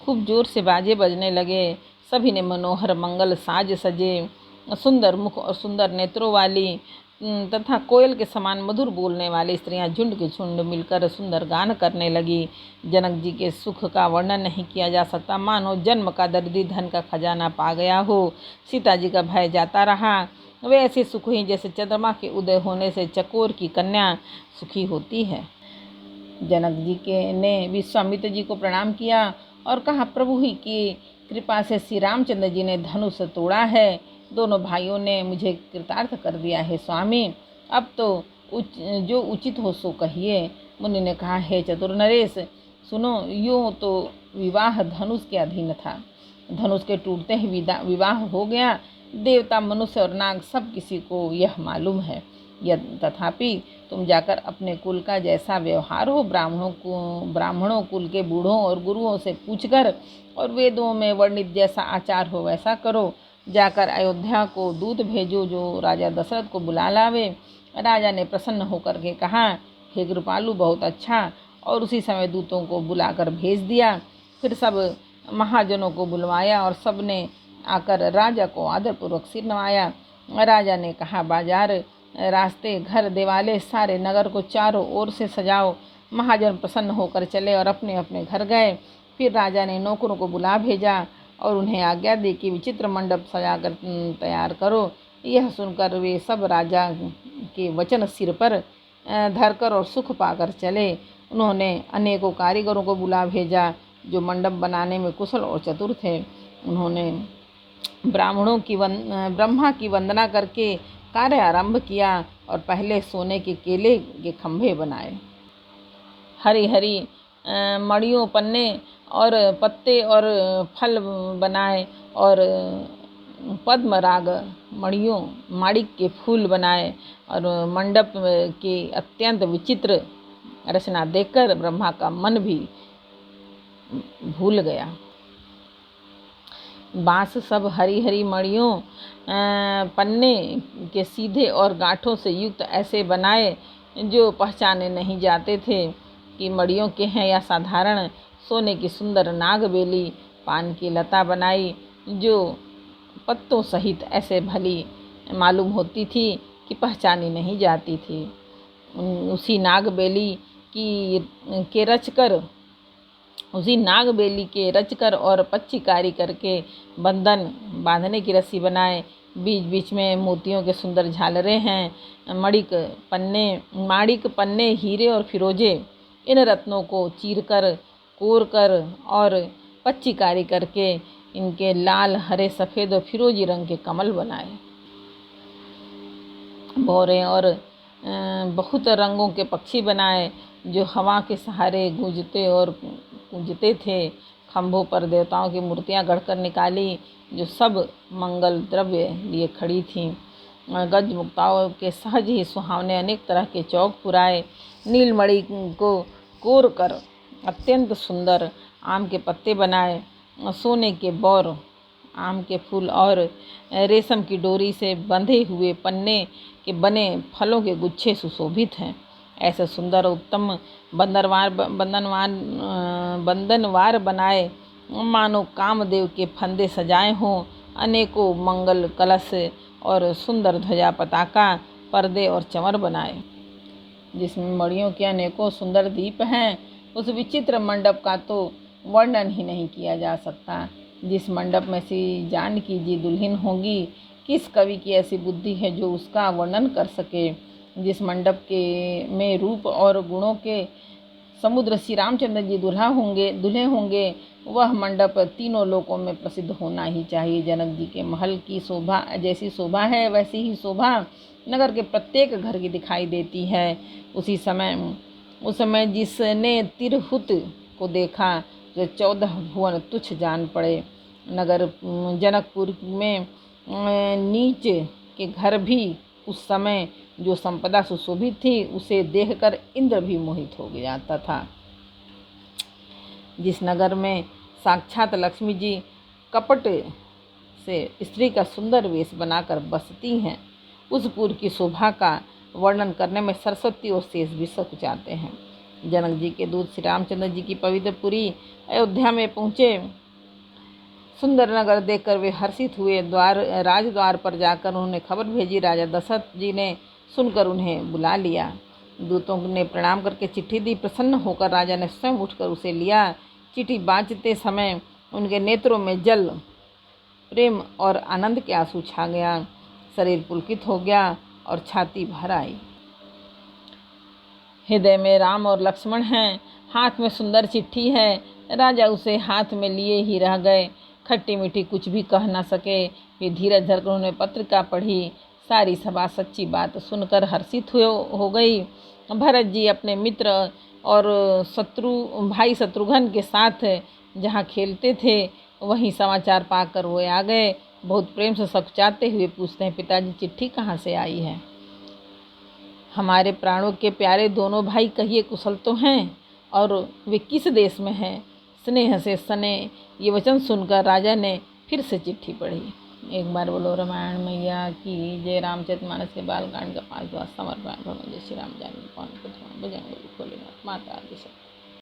खूब जोर से बाजे बजने लगे। सभी ने मनोहर मंगल साज सजे, सुंदर मुख और सुंदर नेत्रों वाली तथा कोयल के समान मधुर बोलने वाली स्त्रियां झुंड के झुंड मिलकर सुंदर गान करने लगी। जनक जी के सुख का वर्णन नहीं किया जा सकता, मानो जन्म का दर्दी धन का खजाना पा गया हो। सीता जी का भय जाता रहा। वे ऐसे सुख हुई जैसे चंद्रमा के उदय होने से चकोर की कन्या सुखी होती है। जनक जी के ने विश्वामित्र जी को प्रणाम किया और कहा, प्रभु ही की कृपा से श्री रामचंद्र जी ने धनुष तोड़ा है। दोनों भाइयों ने मुझे कृतार्थ कर दिया है स्वामी। अब तो जो उचित हो सो कहिए। मुनि ने कहा, हे चतुर नरेश, सुनो, यूँ तो विवाह धनुष के अधीन था। धनुष के टूटते ही विवाह हो गया। देवता, मनुष्य और नाग सब किसी को यह मालूम है। तथापि तुम जाकर अपने कुल का जैसा व्यवहार हो ब्राह्मणों कुल के बूढ़ों और गुरुओं से पूछकर, और वेदों में वर्णित जैसा आचार हो वैसा करो। जाकर अयोध्या को दूत भेजो जो राजा दशरथ को बुला लावे। राजा ने प्रसन्न होकर के कहा, हे कृपालु, बहुत अच्छा। और उसी समय दूतों को बुलाकर भेज दिया। फिर सब महाजनों को बुलवाया और सब ने आकर राजा को आदरपूर्वक सिर नवाया। राजा ने कहा, बाजार, रास्ते, घर, देवालय, सारे नगर को चारों ओर से सजाओ। महाजन प्रसन्न होकर चले और अपने अपने घर गए। फिर राजा ने नौकरों को बुला भेजा और उन्हें आज्ञा दी कि विचित्र मंडप सजाकर तैयार करो। यह सुनकर वे सब राजा के वचन सिर पर धरकर और सुख पाकर चले। उन्होंने अनेकों कारीगरों को बुला भेजा जो मंडप बनाने में कुशल और चतुर थे। उन्होंने ब्रह्मा की वंदना करके कार्य आरंभ किया और पहले सोने के केले के खंभे बनाए। हरी हरी मड़ियों, पन्ने और पत्ते और फल बनाए और पद्मराग मड़ियों, माणिक के फूल बनाए। और मंडप के अत्यंत विचित्र रचना देखकर ब्रह्मा का मन भी भूल गया। बांस सब हरी हरी मड़ियों, पन्ने के सीधे और गांठों से युक्त ऐसे बनाए जो पहचाने नहीं जाते थे कि मड़ियों के हैं या साधारण। सोने की सुंदर नागबेली, पान की लता बनाई जो पत्तों सहित ऐसे भली मालूम होती थी कि पहचानी नहीं जाती थी। उसी नागबेली के रचकर और पच्चीकारी करके बंधन बांधने की रस्सी बनाए। बीच बीच में मोतियों के सुंदर झालरें हैं। माणिक, पन्ने, हीरे और फिरोजे, इन रत्नों को चीरकर, कोरकर और पच्चीकारी करके इनके लाल, हरे, सफ़ेद और फिरोजी रंग के कमल बनाए। भौरे और बहुत रंगों के पक्षी बनाए जो हवा के सहारे गूंजते थे। खंभों पर देवताओं की मूर्तियां गढ़कर निकाली जो सब मंगल द्रव्य लिए खड़ी थीं। गज मुक्ताओं के सहज ही सुहावने अनेक तरह के चौक पुराए। नीलमणि को कोर कर अत्यंत सुंदर आम के पत्ते बनाए। सोने के बौर, आम के फूल और रेशम की डोरी से बंधे हुए पन्ने के बने फलों के गुच्छे सुशोभित हैं। ऐसे सुंदर उत्तम बंधनवार बनाए मानो कामदेव के फंदे सजाए हों। अनेकों मंगल कलश और सुंदर ध्वजा, पताका, पर्दे और चमर बनाए जिसमें मड़ियों के अनेकों सुंदर दीप हैं। उस विचित्र मंडप का तो वर्णन ही नहीं किया जा सकता। जिस मंडप में श्री जानकी जी दुल्हन होंगी, किस कवि की ऐसी बुद्धि है जो उसका वर्णन कर सके। जिस मंडप में रूप और गुणों के समुद्र श्री रामचंद्र जी दूल्हे होंगे, वह मंडप तीनों लोकों में प्रसिद्ध होना ही चाहिए। जनक जी के महल की शोभा जैसी शोभा है, वैसी ही शोभा नगर के प्रत्येक घर की दिखाई देती है। उस समय जिसने तिरहुत को देखा जो 14 भुवन तुच्छ जान पड़े। नगर जनकपुर में नीच के घर भी उस समय जो संपदा सुशोभित थी, उसे देखकर इंद्र भी मोहित हो जाता था। जिस नगर में साक्षात लक्ष्मी जी कपट से स्त्री का सुंदर वेश बनाकर बसती हैं, उस पुर की शोभा का वर्णन करने में सरस्वती और शेष भी सक जाते हैं। जनक जी के दूत श्री रामचंद्र जी की पवित्र पुरी अयोध्या में पहुँचे। सुंदर नगर देखकर वे हर्षित हुए। राजद्वार पर जाकर उन्होंने खबर भेजी। राजा दशरथ जी ने सुनकर उन्हें बुला लिया। दूतों ने प्रणाम करके चिट्ठी दी। प्रसन्न होकर राजा ने स्वयं उठकर उसे लिया। चिट्ठी बाँचते समय उनके नेत्रों में जल, प्रेम और आनंद के आंसू छा गया। शरीर पुलकित हो गया और छाती भर आई। हृदय में राम और लक्ष्मण हैं, हाथ में सुंदर चिट्ठी है। राजा उसे हाथ में लिए ही रह गए। खट्टी मीठी कुछ भी कह न सके। वे धीरज धरकर उन्होंने पत्रिका पढ़ी। सारी सभा सच्ची बात सुनकर हर्षित हो गई। भरत जी अपने मित्र और भाई शत्रुघ्न के साथ जहाँ खेलते थे वहीं समाचार पाकर वो आ गए। बहुत प्रेम से सकुचाते हुए पूछते हैं, पिताजी चिट्ठी कहाँ से आई है? हमारे प्राणों के प्यारे दोनों भाई कहिए कुशल तो हैं, और वे किस देश में हैं? स्नेह से सने ये वचन सुनकर राजा ने फिर से चिट्ठी पढ़ी। एक बार बोलो रामायण मैया की जय। रामचरितमानस के बालकांड का 5वां समर्पण। जय श्री राम जानकी पवन पुत्र बजरंग बली, भोलेनाथ माता आदि सब।